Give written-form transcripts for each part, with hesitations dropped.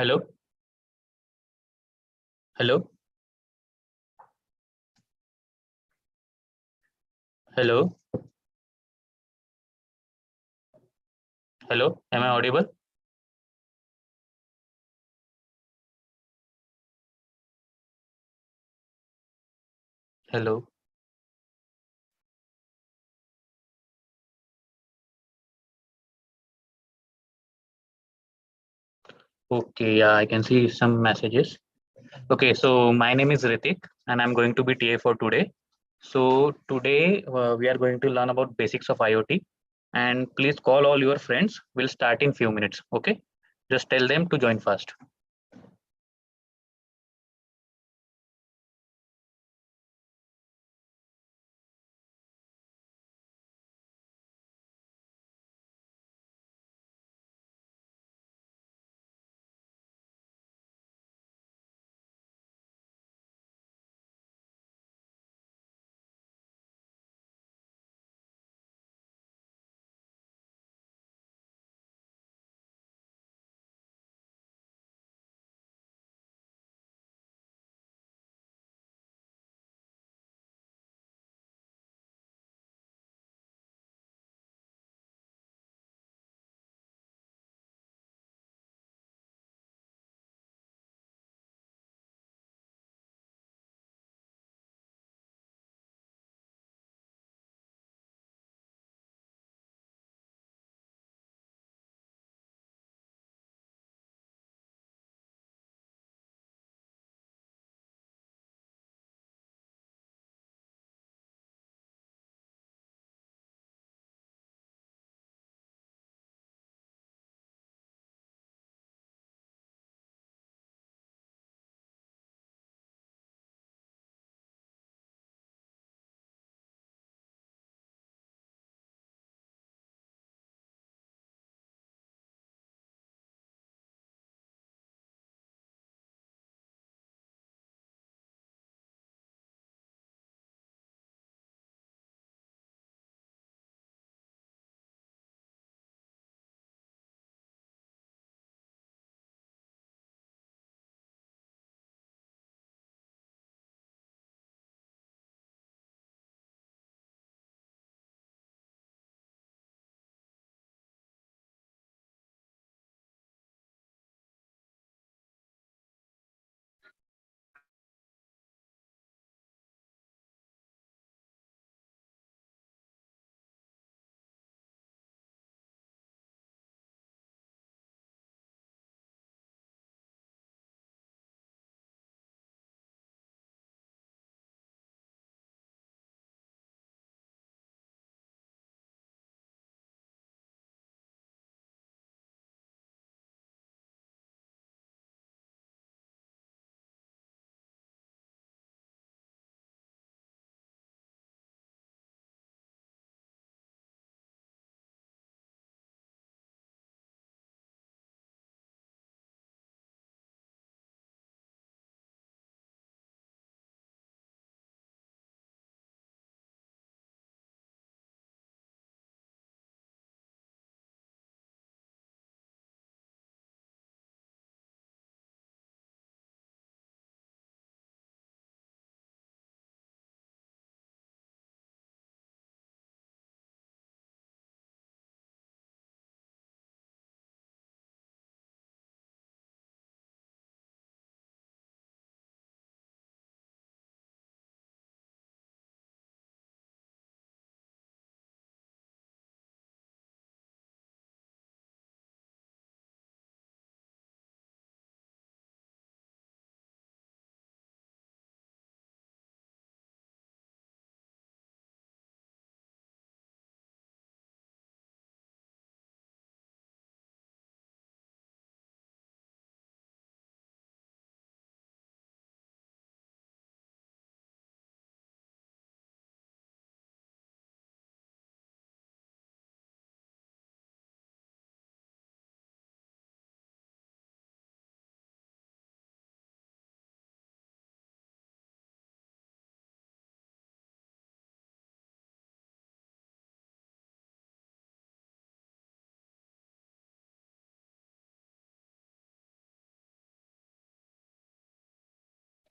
Hello. Hello. Hello. Hello. Am I audible? Hello. Okay, yeah, I can see some messages. Okay, so my name is Ritik and I'm going to be TA for today. So today we are going to learn about basics of IoT, and please call all your friends. We'll start in few minutes. Okay, just tell them to join fast.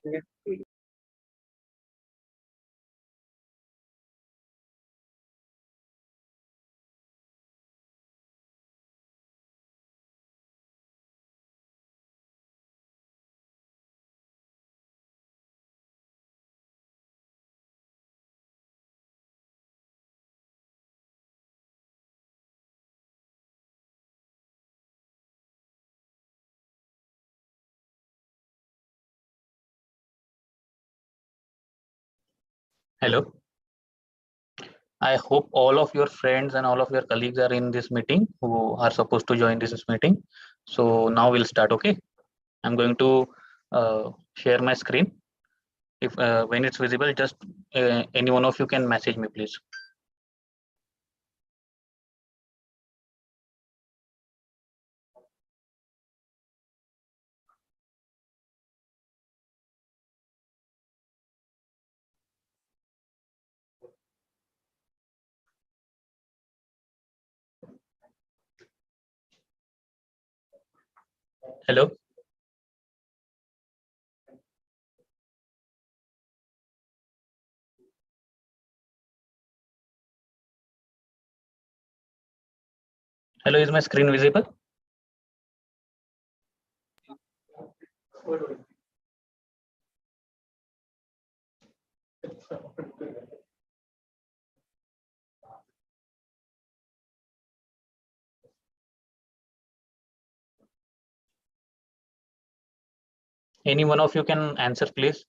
Hello. I hope all of your friends and all of your colleagues are in this meeting who are supposed to join this meeting. So now we'll start. Okay. I'm going to share my screen. If when it's visible, just any one of you can message me, please. Hello. Hello. Is my screen visible? Any one of you can answer, please.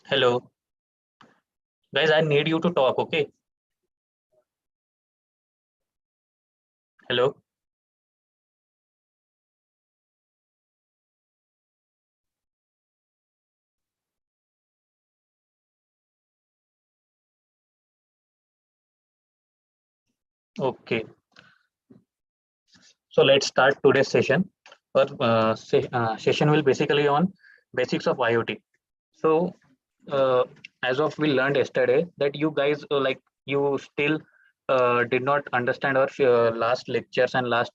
Hello. Guys, I need you to talk. Okay. Hello. Okay. So let's start today's session. Our session will basically on basics of IoT. So as of we learned yesterday that you guys like you still did not understand our last lectures and last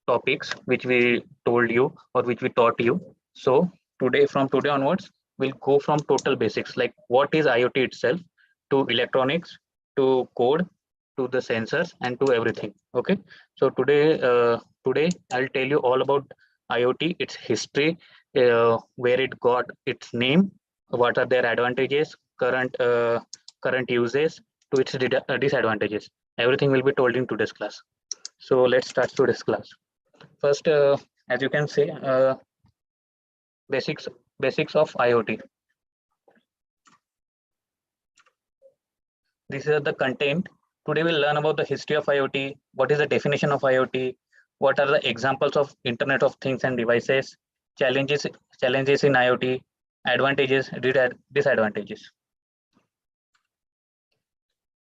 topics which we told you or which we taught you. So from today onwards, we'll go from total basics like what is IoT itself to electronics to code to the sensors and to everything. Okay. So today I'll tell you all about IoT, its history, where it got its name, what are their advantages, current uses to its disadvantages. Everything will be told in today's class. So let's start today's class. First, as you can say, basics basics of IoT. This is the content. Today we'll learn about the history of IoT, what is the definition of IoT, what are the examples of Internet of Things and devices, challenges challenges in IoT, advantages, disadvantages.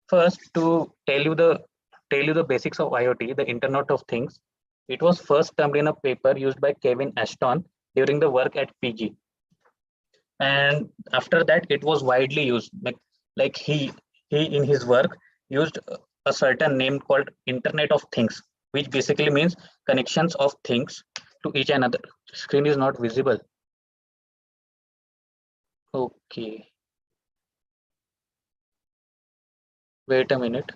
First, to tell you the basics of IoT, the Internet of Things. It was first termed in a paper used by Kevin Ashton during the work at PG, and after that it was widely used. Like he in his work used a certain name called Internet of Things, which basically means connections of things to each another. Screen is not visible. Okay, wait a minute.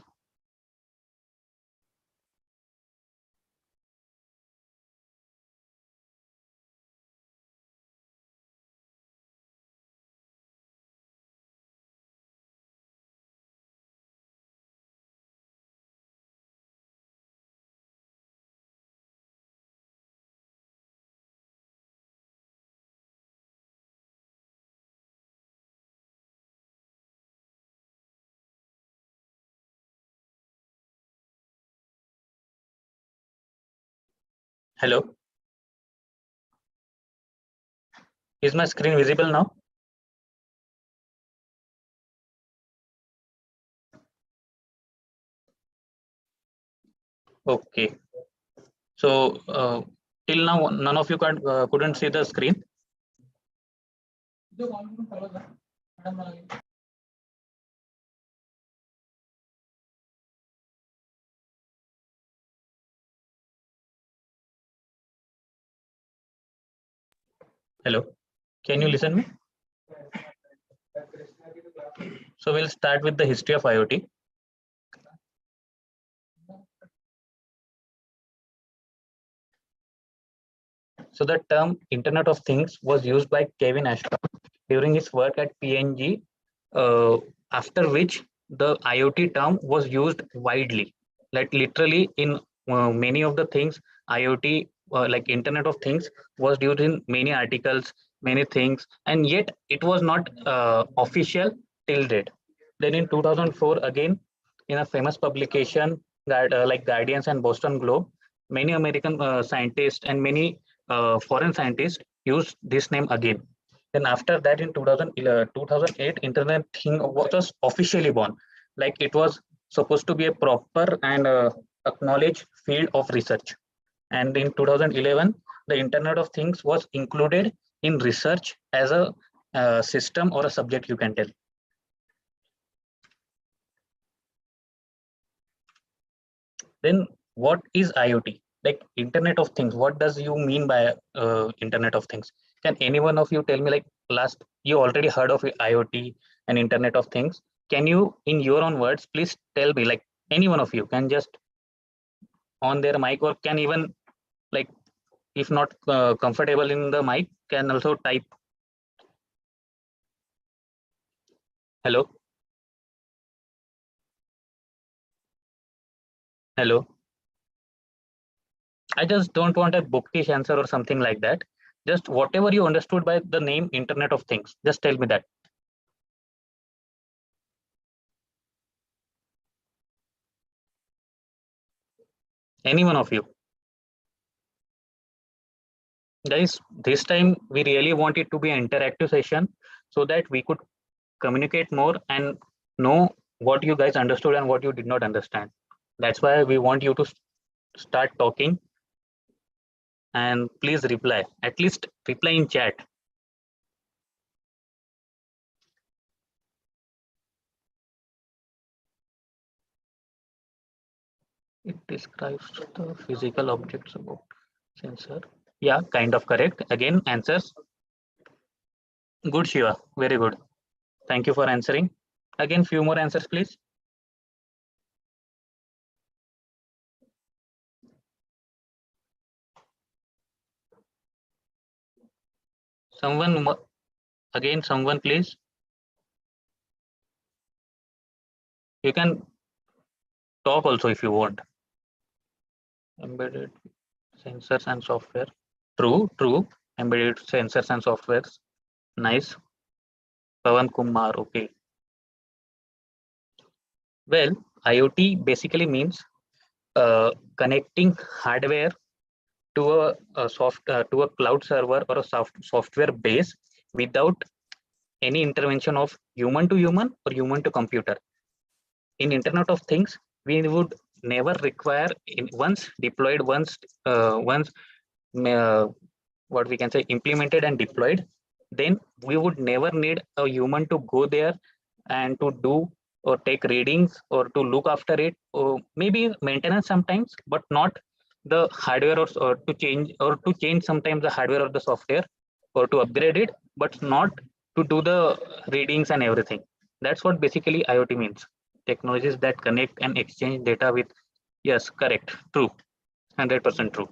Hello, is my screen visible now? Okay, so till now none of you couldn't see the screen. Hello, can you listen me? So we'll start with the history of IoT. So the term Internet of Things was used by Kevin Ashton during his work at PNG, after which the IoT term was used widely. Like literally in many of the things, IoT, like Internet of Things, was used in many articles, many things, and yet it was not official till date. Then in 2004, again, in a famous publication like Guardians and Boston Globe, many American scientists and many foreign scientists used this name again. Then after that, in 2008, Internet thing was just officially born. Like it was supposed to be a proper and acknowledged field of research. And in 2011, the Internet of Things was included in research as a system or a subject, you can tell. Then what is IoT? Like Internet of Things, what does you mean by Internet of Things? Can any one of you tell me, like last, you already heard of IoT and Internet of Things. Can you, in your own words, please tell me, like any one of you can just on their mic, or can even, like, if not comfortable in the mic, can also type. Hello, hello. I just don't want a bookish answer or something like that. Just whatever you understood by the name Internet of Things, just tell me that. Any one of you. Guys, this time we really want it to be an interactive session so that we could communicate more and know what you guys understood and what you did not understand. That's why we want you to start talking, and please reply. At least reply in chat. It describes the physical objects about sensor. Yeah, kind of correct. Again, answers. Good, Shiva. Very good. Thank you for answering. Again, few more answers, please. Someone again, someone, please. You can talk also if you want. Embedded sensors and software. True, true. Embedded sensors and softwares. Nice. Pavan Kumar. Okay. Well, IoT basically means connecting hardware to a cloud server or a software base without any intervention of human to human or human to computer. In Internet of Things, we would never require, once deployed, once uh, what we can say implemented and deployed, then we would never need a human to go there and to do or take readings or to look after it, or maybe maintenance sometimes, but not the hardware, or to change sometimes the hardware or the software, or to upgrade it, but not to do the readings and everything. That's what basically IoT means. Technologies that connect and exchange data with. Yes, correct, true, 100% true.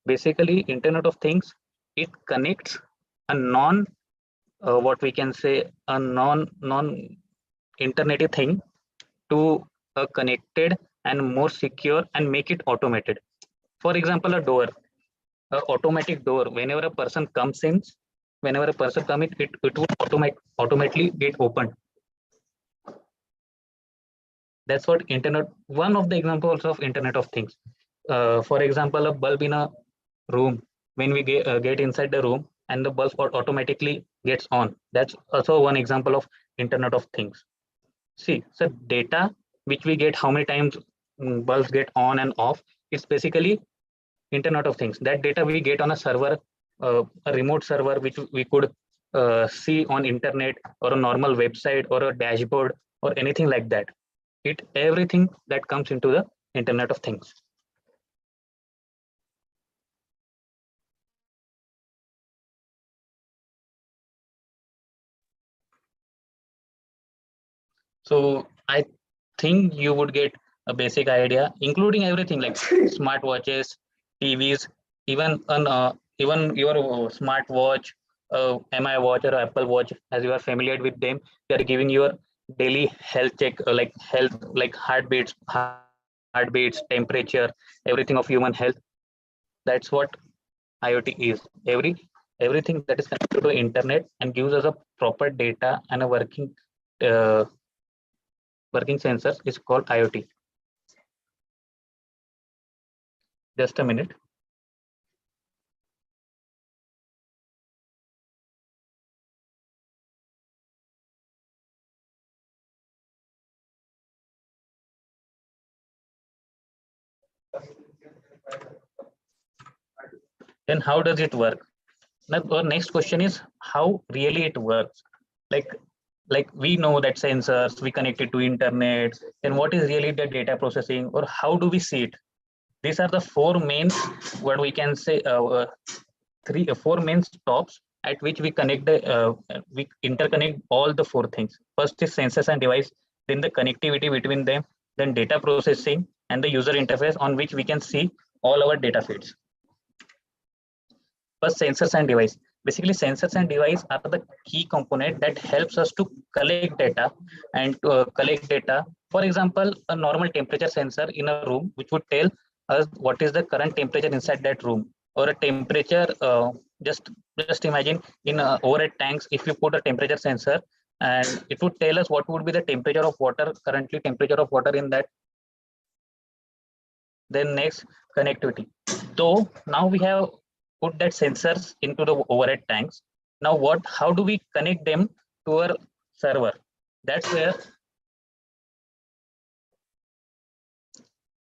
Basically, Internet of Things, it connects a non what we can say a non internet thing to a connected and more secure, and make it automated. For example, a door, a automatic door. Whenever a person comes in, whenever a person comes in, it would automatically get opened. That's what internet. One of the examples of Internet of Things. For example, a bulb in a room. When we get inside the room and the bulb automatically gets on. That's also one example of Internet of Things. See, so data which we get, how many times bulbs get on and off, it's basically Internet of Things. That data we get on a server, a remote server, which we could see on internet or a normal website or a dashboard or anything like that. It everything that comes into the Internet of Things. So I think you would get a basic idea, including everything like smartwatches, TVs, even your smart watch, MI watch or Apple watch, as you are familiar with them, they are giving your daily health check, like health, like heartbeats, temperature, everything of human health. That's what IoT is. Everything that is connected to the internet and gives us a proper data and a uh, working sensors is called IoT. Just a minute. Then how does it work? Now, our next question is how really it works. Like like we know that sensors we connect it to internet. Then what is really the data processing, or how do we see it? These are the four main, what we can say, four main stops at which we interconnect all the four things. First is sensors and device, then the connectivity between them, then data processing, and the user interface on which we can see all our data feeds. First, sensors and device. Basically, sensors and device are the key component that helps us to collect data and collect data. For example, a normal temperature sensor in a room, which would tell us what is the current temperature inside that room, or a temperature. Just imagine in overhead tanks, if you put a temperature sensor, and it would tell us what would be the temperature of water, currently temperature of water in that. Then next, connectivity. So now we have put that sensors into the overhead tanks. Now how do we connect them to our server? That's where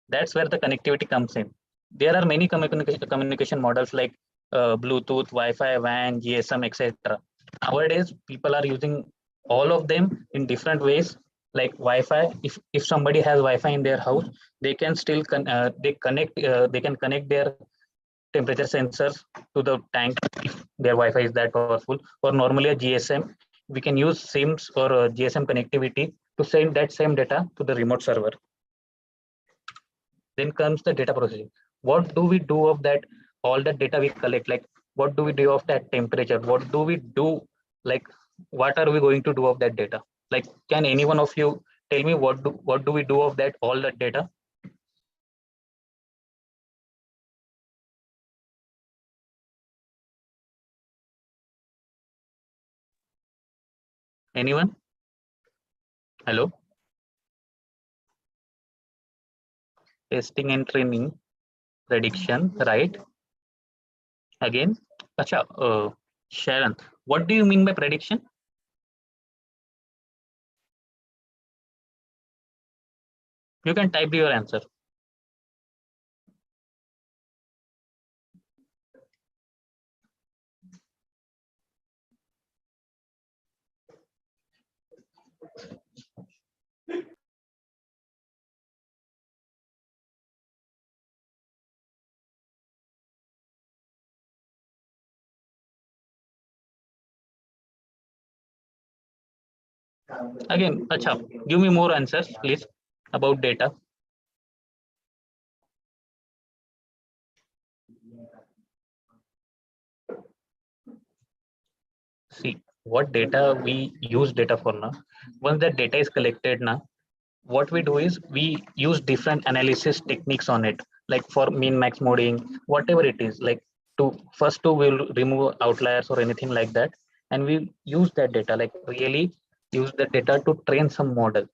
that's where the connectivity comes in. There are many communication models like Bluetooth, Wi-Fi, WAN, GSM, etc. Nowadays, people are using all of them in different ways. Like Wi-Fi, if somebody has Wi-Fi in their house, they can still they can connect their temperature sensors to the tank if their Wi-Fi is that powerful. Or normally a GSM, we can use SIMs or GSM connectivity to send that same data to the remote server. Then comes the data processing. What do we do of that? All the data we collect, like what do we do of that temperature? What do we do? Like what are we going to do of that data? Like, can any one of you tell me what do we do of that all that data? Anyone? Hello? Testing and training, prediction, right? Again, Acha, Sharon, what do you mean by prediction? You can type your answer. Again, Acha, give me more answers, please, about data. See, what data we use data for now. Once that data is collected now, what we do is we use different analysis techniques on it, like for min max moding, whatever it is, like to first to we'll remove outliers or anything like that, and we use that data, like really use the data to train some model,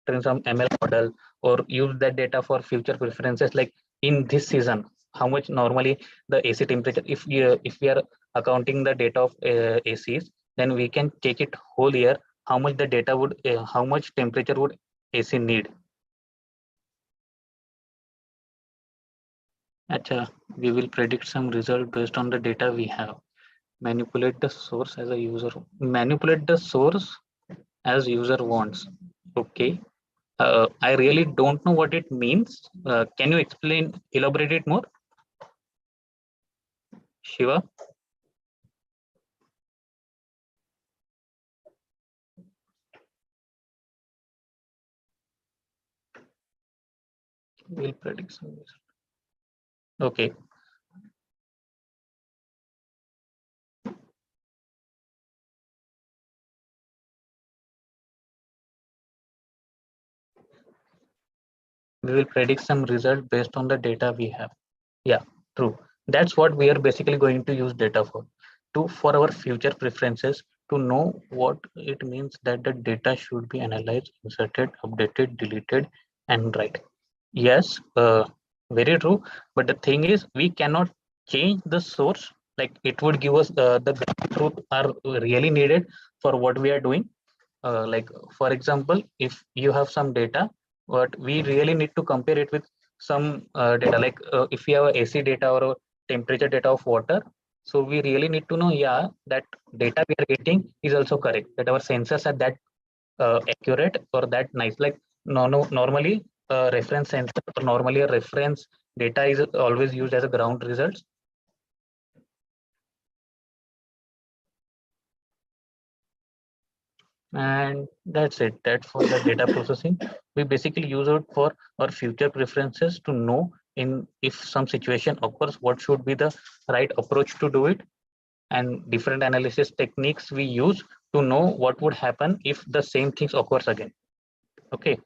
train some ML model, or use that data for future preferences, like in this season how much normally the AC temperature, if we are accounting the data of ACs, then we can take it whole year, how much the data would how much temperature would AC need. Acha, we will predict some result based on the data we have. Manipulate the source as a user. Manipulate the source as user wants. Okay. I really don't know what it means. Can you elaborate it more, Shiva? We'll predict some result. Okay. We will predict some result based on the data we have. Yeah, true. That's what we are basically going to use data for. For our future preferences, to know what it means that the data should be analyzed, inserted, updated, deleted, and right. Yes, very true. But the thing is, we cannot change the source. Like it would give us the truth are really needed for what we are doing. Like for example, if you have some data, but we really need to compare it with some data. Like if we have a AC data or a temperature data of water, so we really need to know, yeah, that data we are getting is also correct. That our sensors are that accurate or that nice. Like normally reference sensor or normally a reference data is always used as a ground results. And that's it. That's for the data processing. We basically use it for our future preferences to know in if some situation occurs, what should be the right approach to do it, and different analysis techniques we use to know what would happen if the same things occurs again. Okay.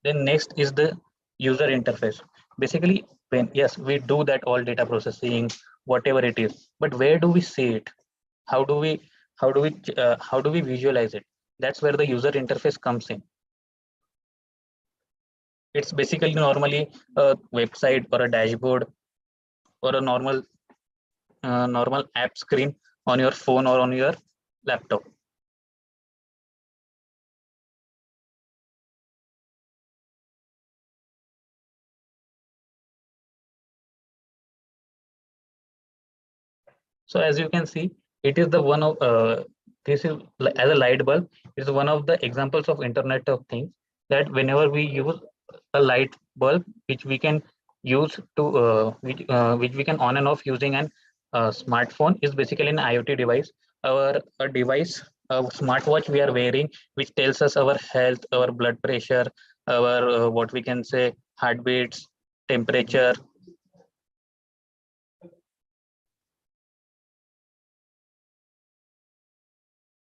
Then next is the user interface. Basically, when yes, we do that all data processing, whatever it is, but where do we see it? How do we how do we visualize it? That's where the user interface comes in. It's basically normally a website or a dashboard or a normal app screen on your phone or on your laptop. So as you can see, it is the one of this is as a light bulb is one of the examples of Internet of Things, that whenever we use a light bulb, which we can use to which we can on and off using an smartphone, is basically an IoT device. A device, a smartwatch we are wearing, which tells us our health, our blood pressure, our what we can say heartbeats, temperature.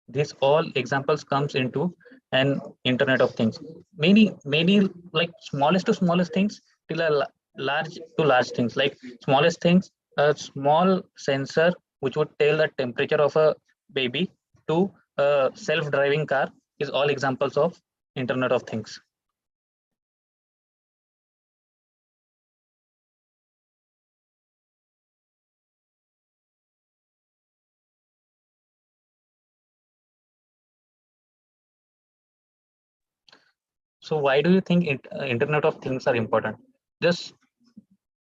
This all examples comes into an Internet of Things. Many like smallest to smallest things till large to large things. Like smallest things, a small sensor which would tell the temperature of a baby, to a self-driving car, is all examples of Internet of Things. So why do you think Internet of Things are important? Just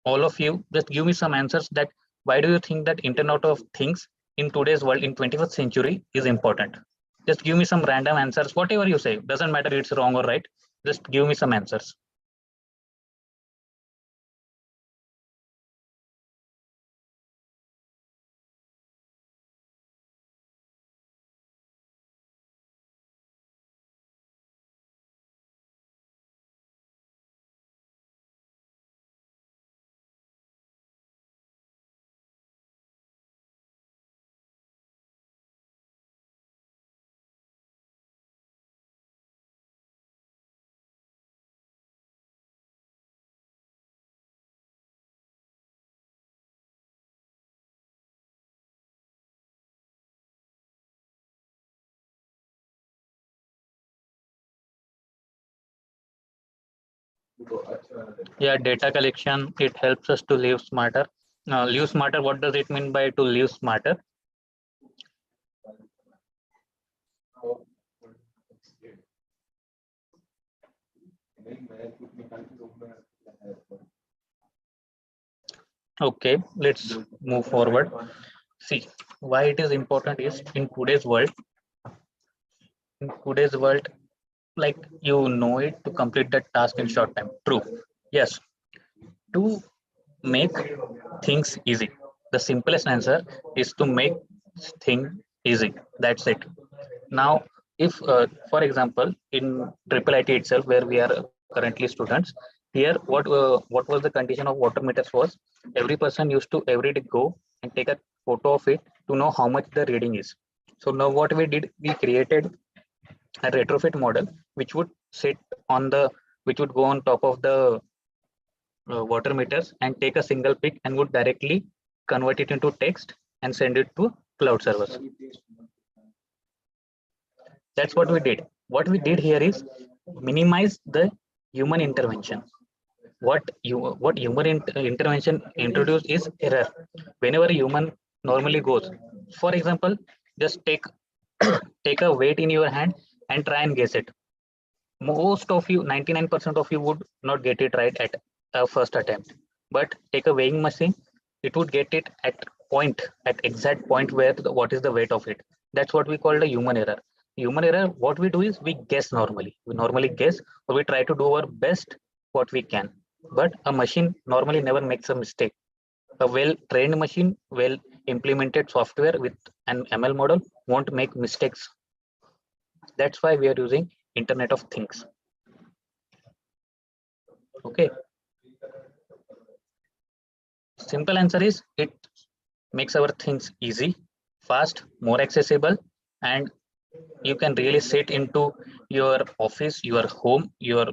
all of you, just give me some answers that why do you think that Internet of Things in today's world in 21st century is important? Just give me some random answers, whatever you say, doesn't matter it's wrong or right, just give me some answers. Yeah, data collection, it helps us to live smarter. Live smarter, what does it mean by to live smarter? Okay, let's move forward. See, why it is important is in today's world, like you know it to complete that task in short time. True. Yes. To make things easy, the simplest answer is to make thing easy. That's it. Now if for example in triple IT itself, where we are currently students, here what was the condition of water meters was, every person used to every day go and take a photo of it to know how much the reading is. So now what we did, we created a retrofit model which would sit on the, which would go on top of the water meters and take a single pic and would directly convert it into text and send it to cloud servers. That's what we did. What we did here is minimize the human intervention. What intervention introduced is error. Whenever human normally goes, for example, just take take a weight in your hand and try and guess it. Most of you, 99% of you would not get it right at a first attempt. But take a weighing machine, it would get it at exact point where what is the weight of it. That's what we call the human error. Human error, what we do is we guess normally. We normally guess, or we try to do our best what we can. But a machine normally never makes a mistake. A well-trained machine, well implemented software with an ML model won't make mistakes. That's why we are using Internet of Things. Okay. Simple answer is it makes our things easy, fast, more accessible, and you can really sit into your office, your home, your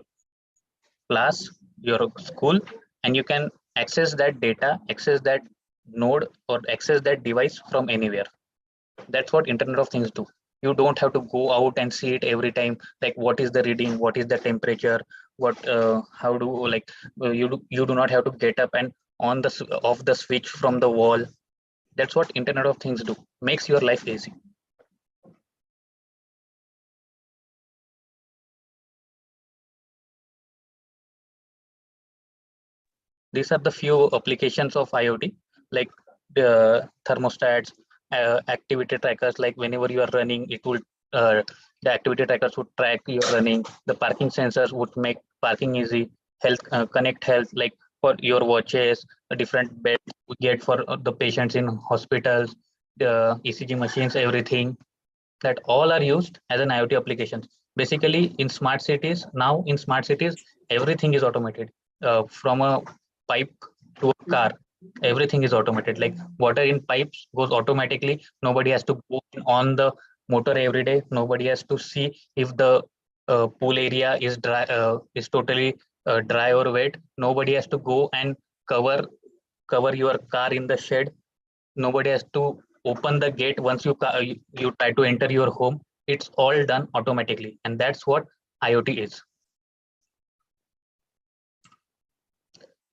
class, your school, and you can access that data, access that node, or access that device from anywhere. That's what Internet of Things do. You don't have to go out and see it every time, like what is the reading, what is the temperature, what how do, like you do not have to get up and on the off the switch from the wall. That's what Internet of Things do, makes your life easy. These are the few applications of IoT, like the thermostats, activity trackers. Like whenever you are running, it will the activity trackers would track your running. The parking sensors would make parking easy. Health connect health, like for your watches, a different bed we get for the patients in hospitals, the ECG machines, everything, that all are used as an IoT applications. Basically, in smart cities, now in smart cities, everything is automated. From a pipe to a car, everything is automated. Like water in pipes goes automatically. Nobody has to go on the motor every day. Nobody has to see if the pool area is dry, is totally dry or wet. Nobody has to go and cover cover your car in the shed. Nobody has to open the gate once you try to enter your home. It's all done automatically, and that's what IoT is.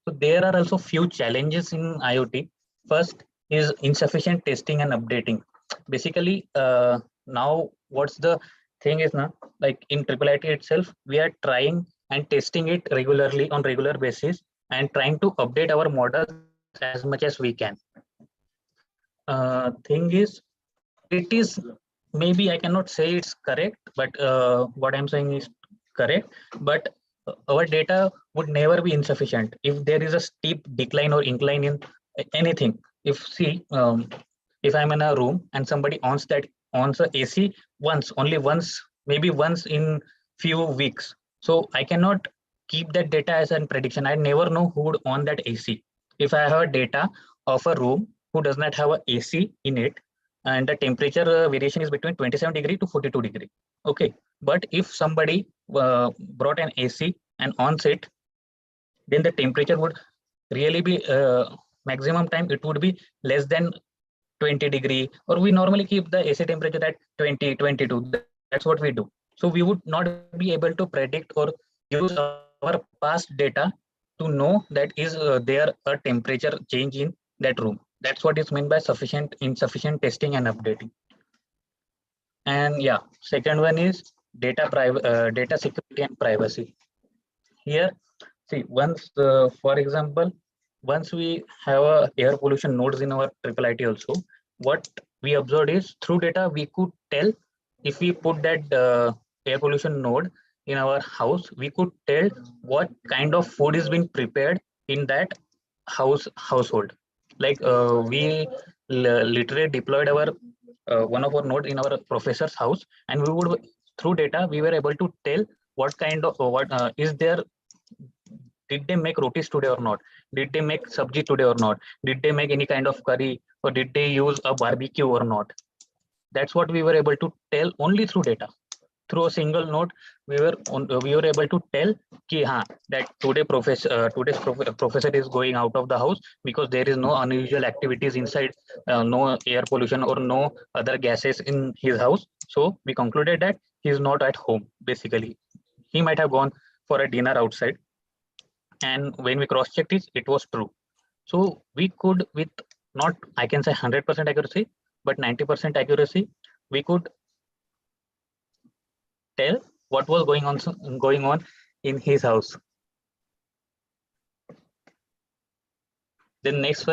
So there are also few challenges in IoT. First is insufficient testing and updating. Basically, now what's the thing is now, like in triple IT itself, we are trying and testing it regularly on regular basis and trying to update our models as much as we can. Thing is, it is, maybe I cannot say it's correct, but what I'm saying is correct. But our data would never be insufficient if there is a steep decline or incline in anything. If see, if I'm in a room and somebody ons the AC once, only once, maybe once in few weeks, so I cannot keep that data as a prediction. I never know who would on that AC. If I have data of a room who does not have a AC in it, and the temperature variation is between 27 degree to 42 degree. Okay, but if somebody brought an AC and on it, then the temperature would really be maximum time it would be less than 20 degree, or we normally keep the AC temperature at 20, 22. That's what we do. So we would not be able to predict or use our past data to know that is there a temperature change in that room. That's what is meant by insufficient testing and updating. And yeah, second one is data security and privacy. Here, see, once for example, once we have a air pollution nodes in our triple IT also, what we observed is through data we could tell, if we put that air pollution node in our house, we could tell what kind of food is being prepared in that household. Like we literally deployed our one of our node in our professor's house, and we would through data we were able to tell what kind of what is there. Did they make rotis today or not? Did they make sabji today or not? Did they make any kind of curry, or did they use a barbecue or not? That's what we were able to tell only through data. Through a single note, we were able to tell ki, that today's professor is going out of the house because there is no unusual activities inside, no air pollution or no other gases in his house. So we concluded that he is not at home. Basically, he might have gone for a dinner outside, and when we cross checked it, it was true. So we could, with not I can say 100% accuracy, but 90% accuracy, we could tell what was going on in his house. Then next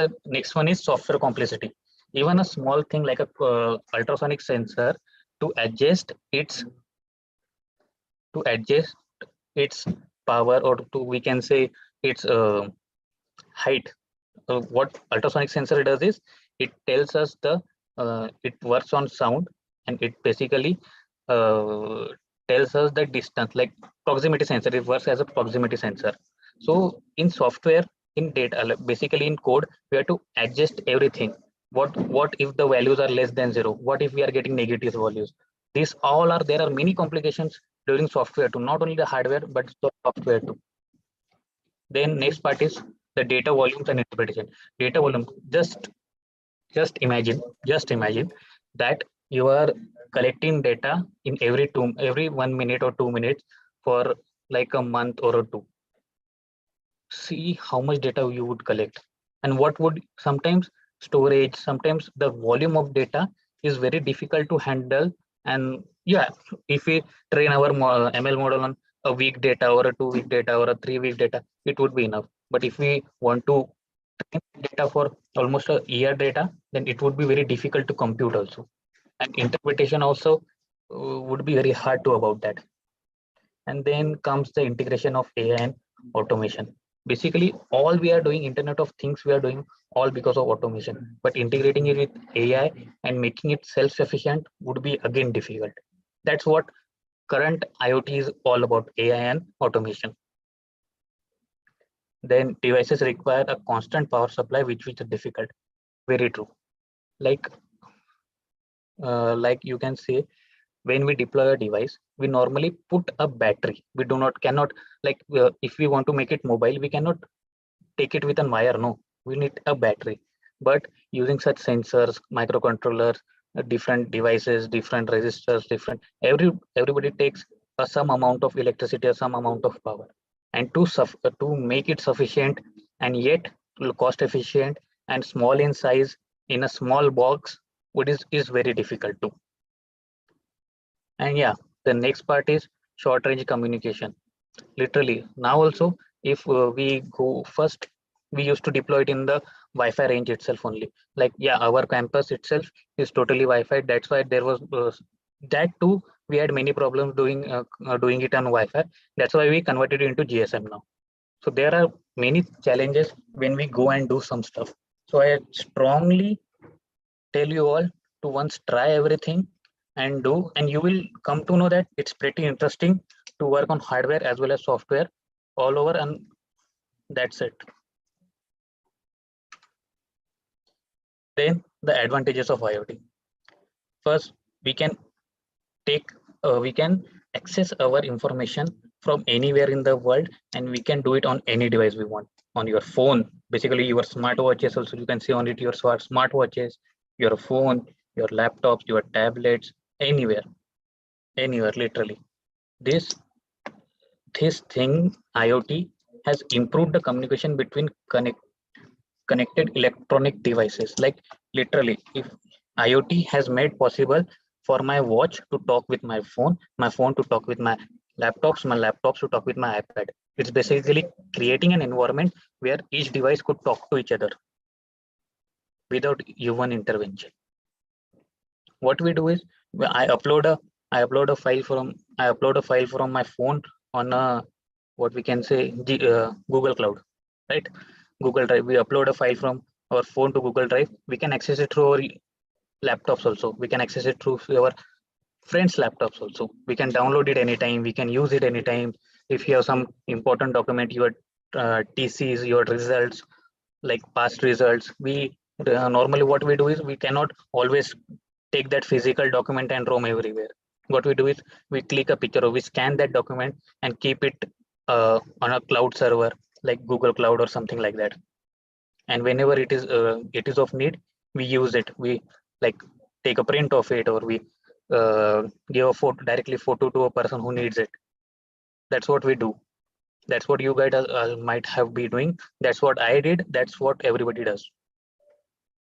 one is software complexity. Even a small thing like a ultrasonic sensor to adjust its to adjust its power, or to we can say its height. What ultrasonic sensor does is it tells us it works on sound, and it basically uh, tells us the distance, like proximity sensor. It works as a proximity sensor. So in software, in data, basically in code, we have to adjust everything. What if the values are less than 0? What if we are getting negative values? These all are, there are many complications during software too, not only the hardware but the software too. Then next part is the data volumes and interpretation. Data volume, just imagine that you are collecting data in every 1 minute or 2 minutes for like a month or two. See how much data you would collect, and what would sometimes storage, sometimes the volume of data is very difficult to handle. And yeah, if we train our ML model on a week data or a 2 week data or a 3 week data, it would be enough. But if we want to train data for almost a year data, then it would be very difficult to compute also, and interpretation also would be very hard to about that. And then comes the integration of AI and automation. Basically, all we are doing, Internet of Things, we are doing all because of automation. But integrating it with AI and making it self-sufficient would be again difficult. That's what current IoT is all about: AI and automation. Then devices require a constant power supply, which is difficult. Very true. Like, like you can say, when we deploy a device, we normally put a battery. We do not cannot, like, if we want to make it mobile, we cannot take it with a wire. No, we need a battery. But using such sensors, microcontrollers, different devices, different resistors, different everybody takes some amount of electricity or some amount of power, and to make it sufficient and yet cost efficient and small in size in a small box, what is very difficult to. And yeah, the next part is short range communication. Literally, now also, if we go first, we used to deploy it in the Wi-Fi range itself only. Like, yeah, our campus itself is totally Wi-Fi. That's why there was that too. We had many problems doing it on Wi-Fi. That's why we converted it into GSM now. So there are many challenges when we go and do some stuff. So I strongly tell you all to once try everything and do, and you will come to know that it's pretty interesting to work on hardware as well as software all over. And that's it. Then the advantages of IoT. First, we can take we can access our information from anywhere in the world, and we can do it on any device we want. On your phone, basically your smartwatches also, you can see on it your smartwatches, your phone, your laptops, your tablets, anywhere literally. This this thing, IoT, has improved the communication between connected electronic devices. Like, literally, if IoT has made possible for my watch to talk with my phone to talk with my laptops to talk with my iPad. It's basically creating an environment where each device could talk to each other without human intervention. What we do is, I upload a I upload a file from my phone on a, what we can say, Google Cloud, right? Google Drive. We upload a file from our phone to Google Drive. We can access it through our laptops also. We can access it through our friends laptops also. We can download it anytime, we can use it anytime. If you have some important document, your TCs, your results, like past results, we normally what we do is we cannot always take that physical document and roam everywhere. What we do is we click a picture or we scan that document and keep it on a cloud server like Google Cloud or something like that. And whenever it is of need, we use it. We like take a print of it, or we give a photo, directly photo to a person who needs it. That's what we do. That's what you guys might have been doing. That's what I did. That's what everybody does.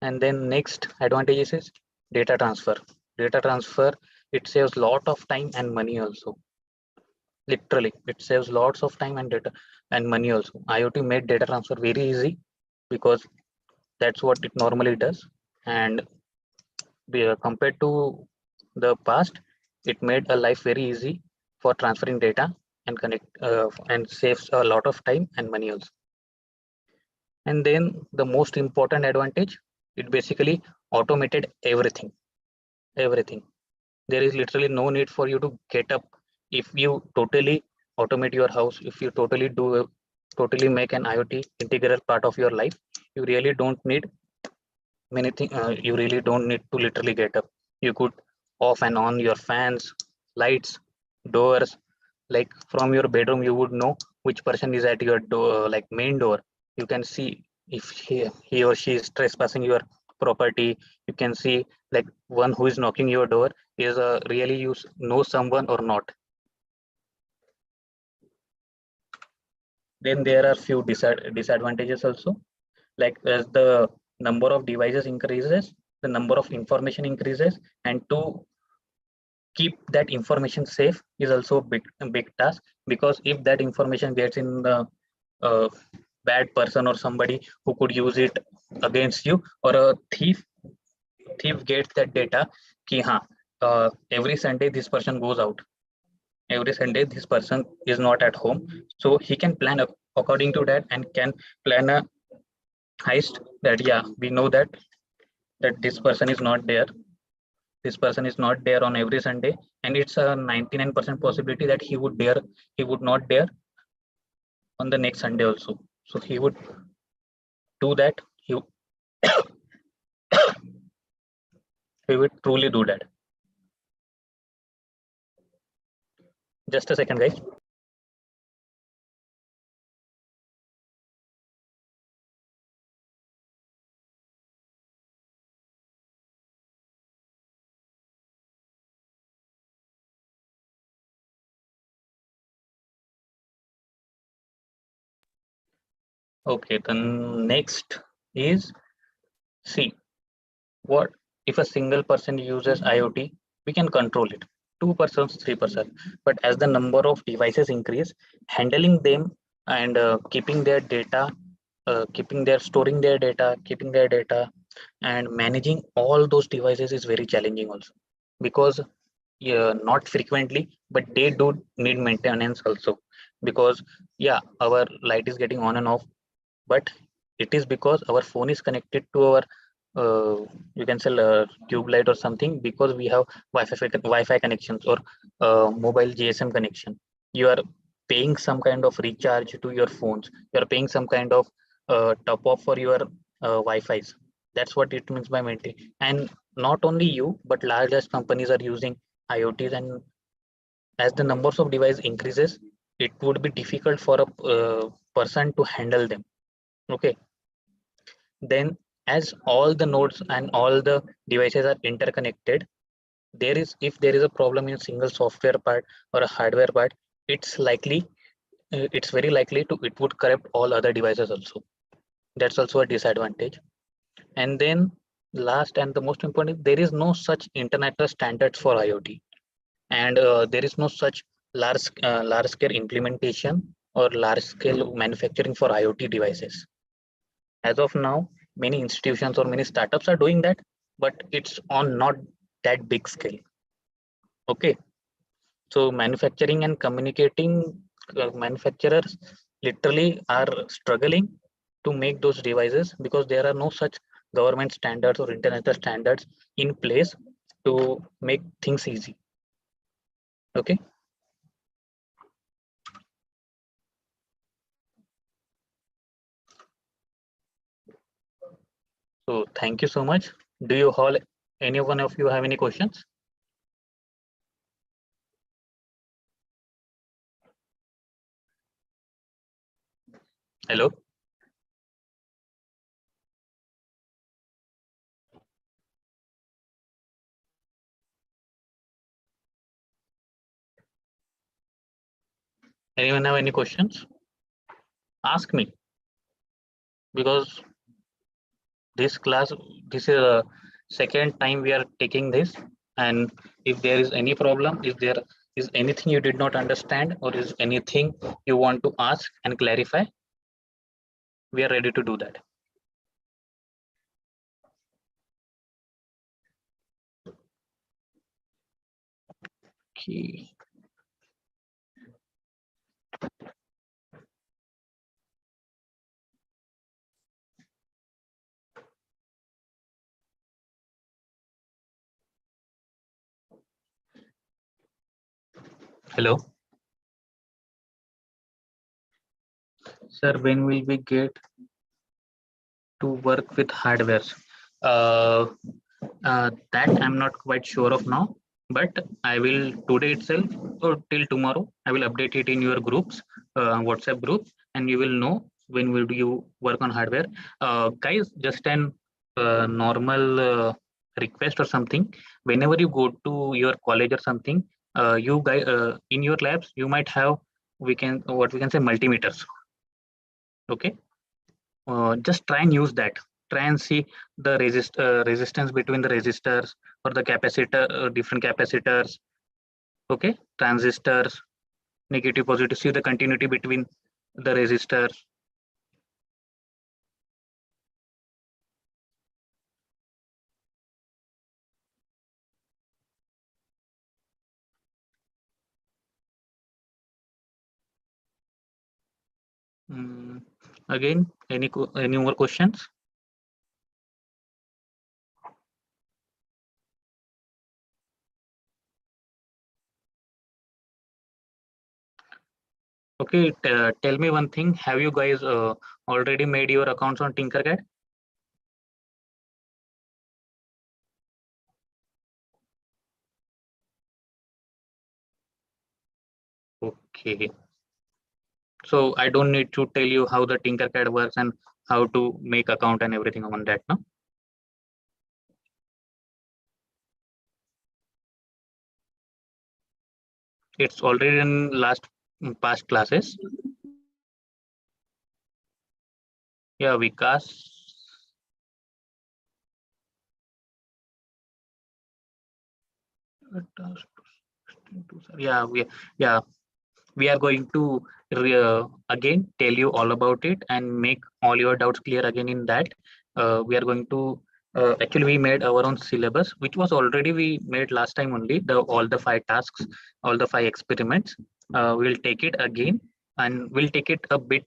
And then next advantages is data transfer. Data transfer, it saves lot of time and money also. Literally, it saves lots of time and data and money also. IoT made data transfer very easy because that's what it normally does. And compared to the past, it made a life very easy for transferring data and connect and saves a lot of time and money also. And then the most important advantage, it basically automated everything. Everything. There is literally no need for you to get up. If you totally automate your house, if you totally make an IoT integral part of your life, you really don't need many things. You really don't need to literally get up. You could off and on your fans, lights, doors. Like from your bedroom, you would know which person is at your door, like main door. You can see if he or she is trespassing your property. You can see like one who is knocking your door is really you know someone or not. Then there are few disadvantages also. Like as the number of devices increases, the number of information increases, and to keep that information safe is also a big task. Because if that information gets in the bad person or somebody who could use it against you, or a thief gets that data ki every Sunday this person goes out, every Sunday this person is not at home, so he can plan according to that and can plan a heist. That yeah, we know that this person is not there, this person is not there on every Sunday, and it's a 99% possibility that he would not dare on the next Sunday also. So he would do that. He would truly do that. Just a second, guys. Okay, then next is, see, what if a single person uses IoT, we can control it. Two persons, three persons. But as the number of devices increase, handling them and keeping their data, storing their data, keeping their data, and managing all those devices is very challenging also. Because yeah, not frequently, but they do need maintenance also. Because yeah, our light is getting on and off, but it is because our phone is connected to our you can say tube light or something, because we have Wi-Fi connections or mobile GSM connection. You are paying some kind of recharge to your phones. You are paying some kind of top up for your Wi-Fi's. That's what it means by maintain. And not only you, but largest companies are using IoTs, and as the numbers of device increases, it would be difficult for a person to handle them. Okay, then as all the nodes and all the devices are interconnected, there is, if there is a problem in a single software part or a hardware part, it's likely it's very likely to it would corrupt all other devices also. That's also a disadvantage. And then last and the most important, there is no such international standards for IoT, and there is no such large scale implementation or large scale manufacturing for IoT devices. As of now, many institutions or many startups are doing that, but it's on not that big scale. Okay, so manufacturing and communicating, manufacturers literally are struggling to make those devices because there are no such government standards or international standards in place to make things easy. Okay. So thank you so much. Do you all, any one of you have any questions? Hello. Anyone have any questions? Ask me, because this class, this is a second time we are taking this, and if there is any problem, if there is anything you did not understand, or is anything you want to ask and clarify, we are ready to do that. Okay. Hello, sir. When will we get to work with hardware? Uh, that I'm not quite sure of now, but I will today itself or till tomorrow. I will update it in your groups, WhatsApp group, and you will know when will you work on hardware. Guys, just an normal request or something. Whenever you go to your college or something, you guys in your labs you might have what we can say multimeters. Okay, just try and use that. Try and see the resistance between the resistors or the capacitor, different capacitors. Okay, transistors, negative, positive. See the continuity between the resistors. Mm, Again, any more questions? Okay, tell me one thing. Have you guys already made your accounts on Tinkercad? Okay, so I don't need to tell you how the Tinkercad works and how to make account and everything on that, no? It's already in past classes. Yeah, Vikas. Yeah, yeah, we are going to again tell you all about it and make all your doubts clear again in that. We are going to actually we made our own syllabus, which was already we made last time only. The all the 5 tasks, all the 5 experiments. We'll take it again, and we'll take it a bit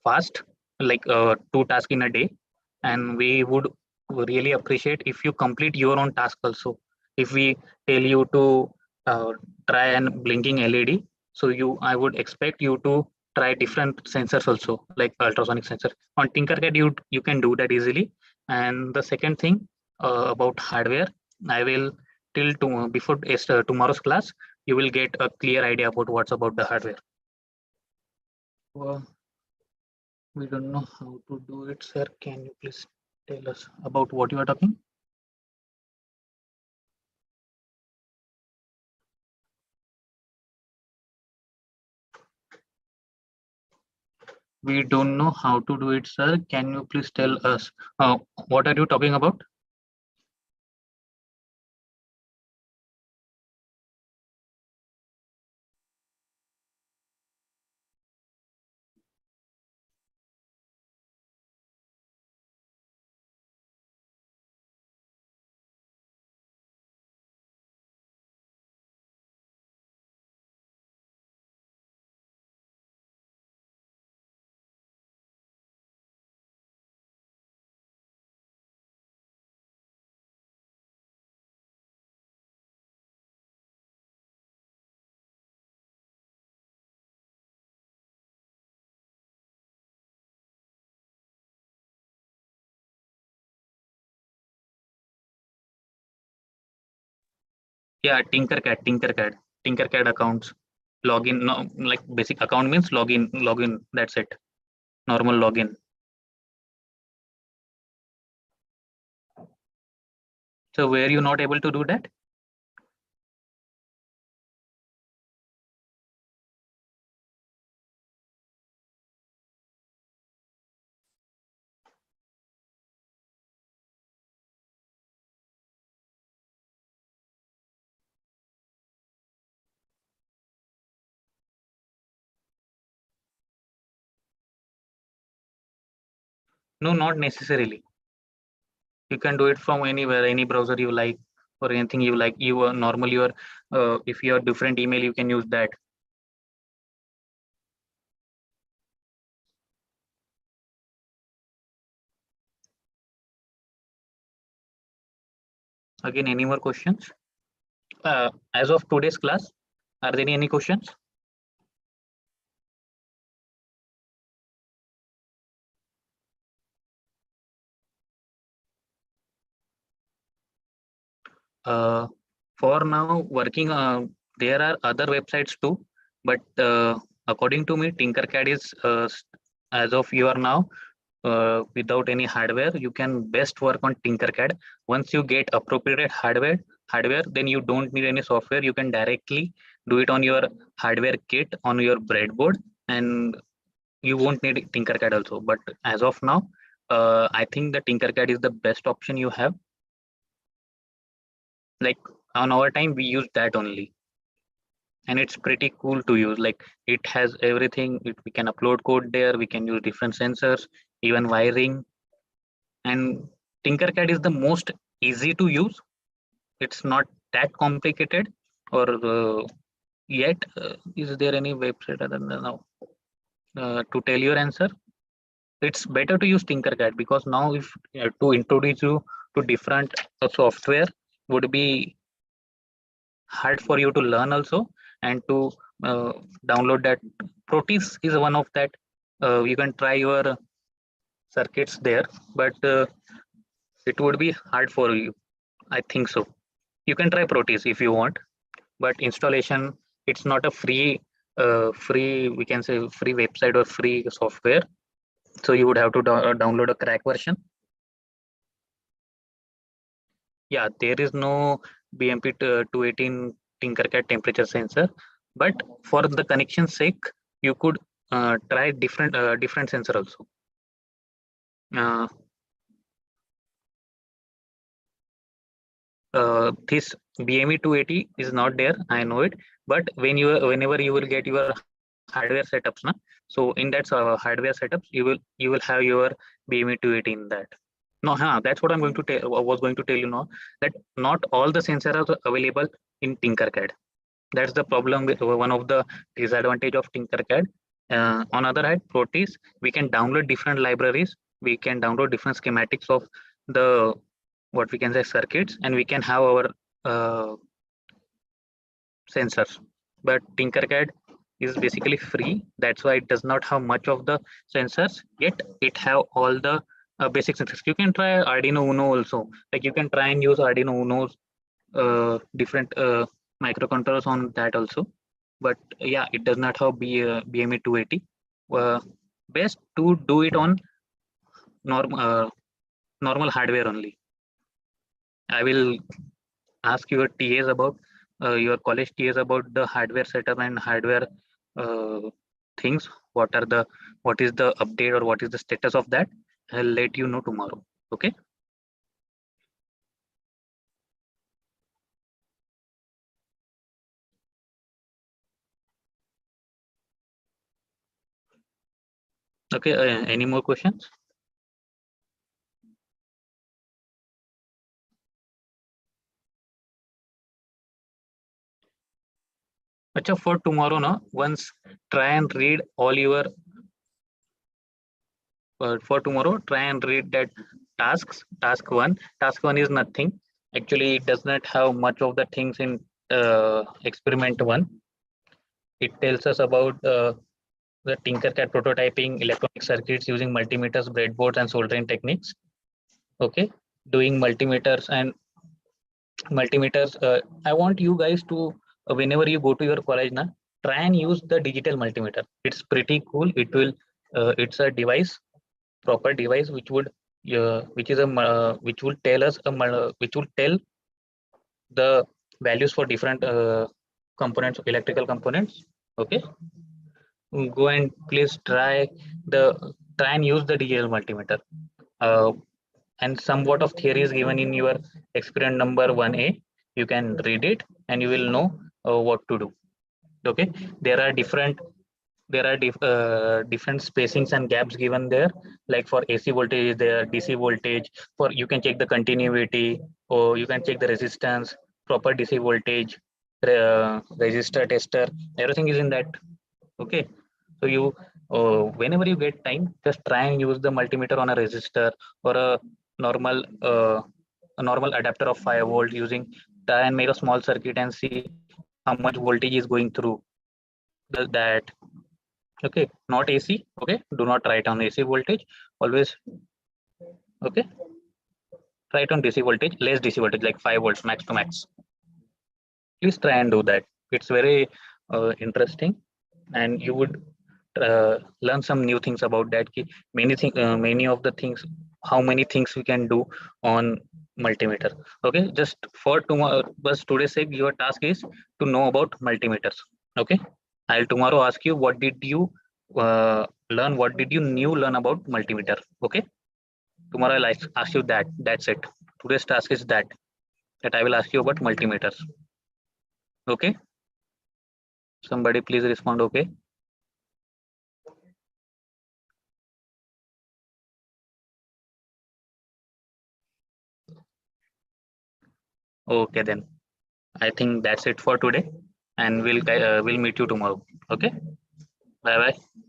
fast, like 2 tasks in a day. And we would really appreciate if you complete your own task also. If we tell you to try and blinking LED, so I would expect you to try different sensors also, like ultrasonic sensor. On Tinkercad, you can do that easily. And the second thing about hardware, I will before tomorrow's class, you will get a clear idea about what's about the hardware. We don't know how to do it, sir. Can you please tell us about what you are talking? We don't know how to do it, sir. Can you please tell us what are you talking about? Yeah, Tinkercad accounts. Login, no, like basic account means login. That's it. Normal login. So were you not able to do that? No, not necessarily. You can do it from anywhere, any browser you like, or anything you like. You are normally your if you have different email, you can use that. Again, any more questions? As of today's class, are there any questions? Uh, for now, working, there are other websites too, but according to me, Tinkercad is as of you are now without any hardware, you can best work on Tinkercad. Once you get appropriate hardware, then you don't need any software. You can directly do it on your hardware kit on your breadboard, and you won't need Tinkercad also. But as of now, I think the Tinkercad is the best option you have. Like on our time, we use that only, and it's pretty cool to use. Like it has everything. We can upload code there. We can use different sensors, even wiring. And Tinkercad is the most easy to use. It's not that complicated. Or yet, is there any website other than now to tell your answer? It's better to use Tinkercad because now if to introduce you to different software would be hard for you to learn also, and to uh, download that. Proteus is one of that. You can try your circuits there, but it would be hard for you. I think so. You can try Proteus if you want, but installation, it's not a free, we can say free website or free software. So you would have to download a crack version. Yeah, there is no BMP 218 Tinkercad temperature sensor, but for the connection sake, you could try different sensor also. Uh, this BME 280 is not there, I know it, but whenever you will get your hardware setups, na, so in that hardware setups, you will have your BME 280 in that. No, that's what I'm going to tell. I was going to tell you now that not all the sensors are available in Tinkercad. That's the problem with one of the disadvantage of Tinkercad. On other hand, Proteus, we can download different libraries. We can download different schematics of the what we can say circuits, and we can have our uh, sensors. But Tinkercad is basically free. That's why it does not have much of the sensors. Yet it have all the basic sensors. You can try Arduino Uno also. Like you can try and use Arduino Uno's different microcontrollers on that also. But yeah, it does not have BME 280. Uh, Best to do it on normal hardware only. I will ask your TAs about your college TAs about the hardware setup and hardware uh, things. What is the update or what is the status of that? I'll let you know tomorrow. Okay. Okay. Any more questions? Acha, for tomorrow, no. Once try and read all your for tomorrow. Try and read that tasks. Task one is nothing. Actually, it does not have much of the things in experiment one. It tells us about the Tinkercad prototyping electronic circuits using multimeters, breadboards, and soldering techniques. Okay, doing multimeters and multimeters. I want you guys to, whenever you go to your college now, try and use the digital multimeter. It's pretty cool. It will, it's a device, proper device, which would, which is a which will tell us which will tell the values for different components, electrical components. Okay, go and please the try and use the digital multimeter. uh, and somewhat of theory is given in your experiment number 1A. You can read it and you will know what to do. Okay, there are different, different spacings and gaps given there. Like for AC voltage, there DC voltage. For you can check the continuity, or you can check the resistance, proper DC voltage, resistor tester. Everything is in that. Okay, so you, whenever you get time, just try and use the multimeter on a resistor or normal uh, a normal adapter of 5 volt, using, try and make a small circuit and see how much voltage is going through that. Okay, not AC. Okay, do not write on AC voltage. Always, okay, write on DC voltage, less DC voltage, like 5 volts max to max. Please try and do that. It's very interesting, and you would learn some new things about that. Many of the things, how many things we can do on multimeter. Okay, just for tomorrow, but today's sake, your task is to know about multimeters. Okay, I'll tomorrow ask you what did you learn, what did you new learn about multimeter. Okay, tomorrow I'll ask you that. That's it. Today's task is that I will ask you about multimeters. Okay, somebody please respond. Okay. Okay, then I think that's it for today, and we'll meet you tomorrow. Okay, bye bye.